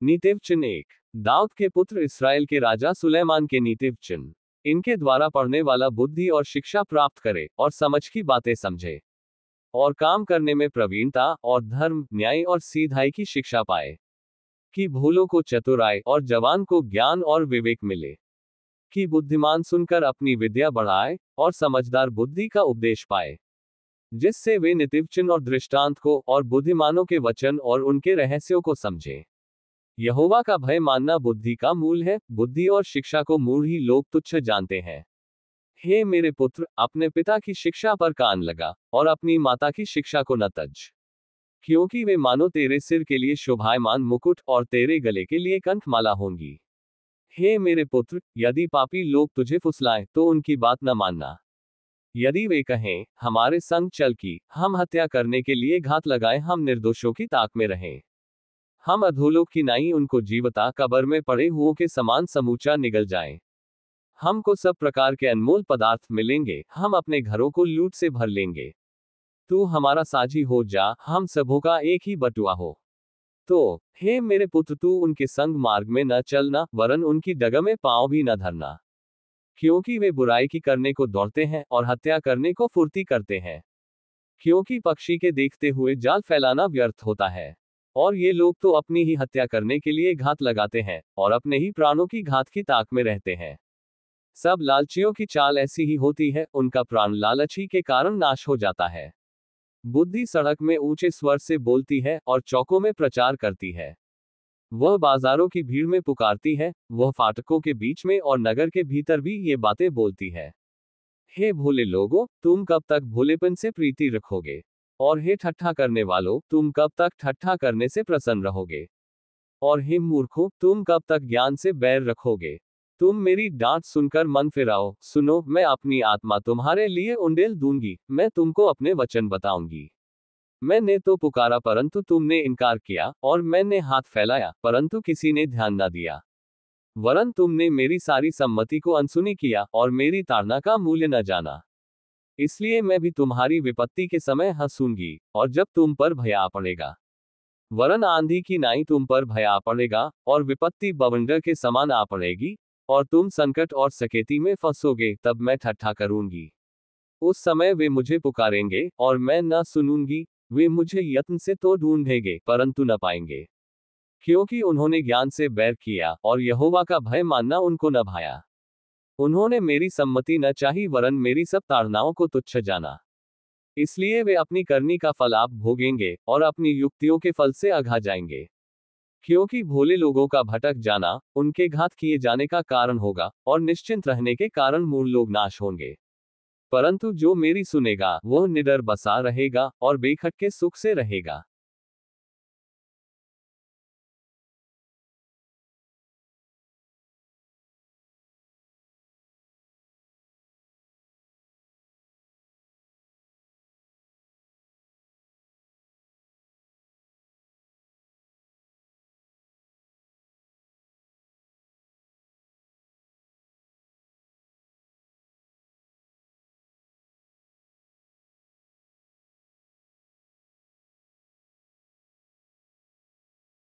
नीतिव चिन्ह एक। दाऊद के पुत्र इस्राएल के राजा सुलेमान के नीतिव चिन्ह। इनके द्वारा पढ़ने वाला बुद्धि और शिक्षा प्राप्त करे और समझ की बातें समझे और काम करने में प्रवीणता और धर्म, न्याय और सीधाई की शिक्षा पाए। कि भोलों को चतुराई और जवान को ज्ञान और विवेक मिले। कि बुद्धिमान सुनकर अपनी विद्या बढ़ाए और समझदार बुद्धि का उपदेश पाए, जिससे वे नीतिव चिन्ह और दृष्टांत को और बुद्धिमानों के वचन और उनके रहस्यों को समझें। यहोवा का भय मानना बुद्धि का मूल है। बुद्धि और शिक्षा को मूढ़ ही लोग तुच्छ जानते हैं। हे मेरे पुत्र, अपने पिता की शिक्षा पर कान लगा और अपनी माता की शिक्षा को न तज, क्योंकि वे मानो तेरे सिर के लिए शोभायमान मुकुट और तेरे गले के लिए कंठमाला होंगी। हे मेरे पुत्र, यदि पापी लोग तुझे फुसलाएं तो उनकी बात न मानना। यदि वे कहें, हमारे संग चल कि हम हत्या करने के लिए घात लगाएं, हम निर्दोषों की ताक में रहें, हम अधोलोक की नाई उनको जीवता कब्र में पड़े हुओं के समान समूचा निगल जाएं। हमको सब प्रकार के अनमोल पदार्थ मिलेंगे, हम अपने घरों को लूट से भर लेंगे। तू हमारा साझी हो जा, हम सबों का एक ही बटुआ हो। तो हे मेरे पुत्र, तू उनके संग मार्ग में न चलना, वरन उनकी डगर में पांव भी न धरना, क्योंकि वे बुराई की करने को दौड़ते हैं और हत्या करने को फुर्ती करते हैं। क्योंकि पक्षी के देखते हुए जाल फैलाना व्यर्थ होता है, और ये लोग तो अपनी ही हत्या करने के लिए घात लगाते हैं और अपने ही प्राणों की घात की ताक में रहते हैं। सब लालचियों की चाल ऐसी ही होती है, उनका प्राण लालची के कारण नाश हो जाता है। बुद्धि सड़क में ऊंचे स्वर से बोलती है और चौकों में प्रचार करती है। वह बाजारों की भीड़ में पुकारती है, वह फाटकों के बीच में और नगर के भीतर भी ये बातें बोलती है। हे भोले लोगों, तुम कब तक भोलेपन से प्रीति रखोगे? और हे ठट्ठा करने वालों, तुम कब तक ठट्ठा करने से प्रसन्न रहोगे? और हे मूर्खों, तुम कब तक ज्ञान से बैर रखोगे? तुम मेरी डांट सुनकर मन फिराओ। सुनो, मैं अपनी आत्मा तुम्हारे लिए उंडेल दूंगी, मैं तुमको अपने वचन बताऊंगी। मैंने तो पुकारा परंतु तुमने इनकार किया, और मैंने हाथ फैलाया परंतु किसी ने ध्यान न दिया। वरन तुमने मेरी सारी सम्मति को अनसुनी किया और मेरी ताड़ना का मूल्य न जाना। इसलिए मैं भी तुम्हारी विपत्ति के समय हंसूंगी, और जब तुम पर भय आ पड़ेगा। वरन आंधी की नाई तुम पर भय आ पड़ेगा, और विपत्ति बवंडर के समान आ पड़ेगी, और तुम संकट और सकेती में फंसोगे। तब मैं ठट्ठा करूंगी। उस समय वे मुझे पुकारेंगे और मैं न सुनूंगी। वे मुझे यत्न से तो ढूंढेंगे परंतु न पाएंगे, क्योंकि उन्होंने ज्ञान से बैर किया और यहोवा का भय मानना उनको न भाया। उन्होंने मेरी सम्मति न चाही, वरन मेरी सब ताड़नाओं को तुच्छ जाना। इसलिए वे अपनी करनी का फल आप भोगेंगे और अपनी युक्तियों के फल से अघा जाएंगे। क्योंकि भोले लोगों का भटक जाना उनके घात किए जाने का कारण होगा, और निश्चिंत रहने के कारण मूढ़ लोग नाश होंगे। परंतु जो मेरी सुनेगा वह निडर बसा रहेगा और बेखटके सुख से रहेगा।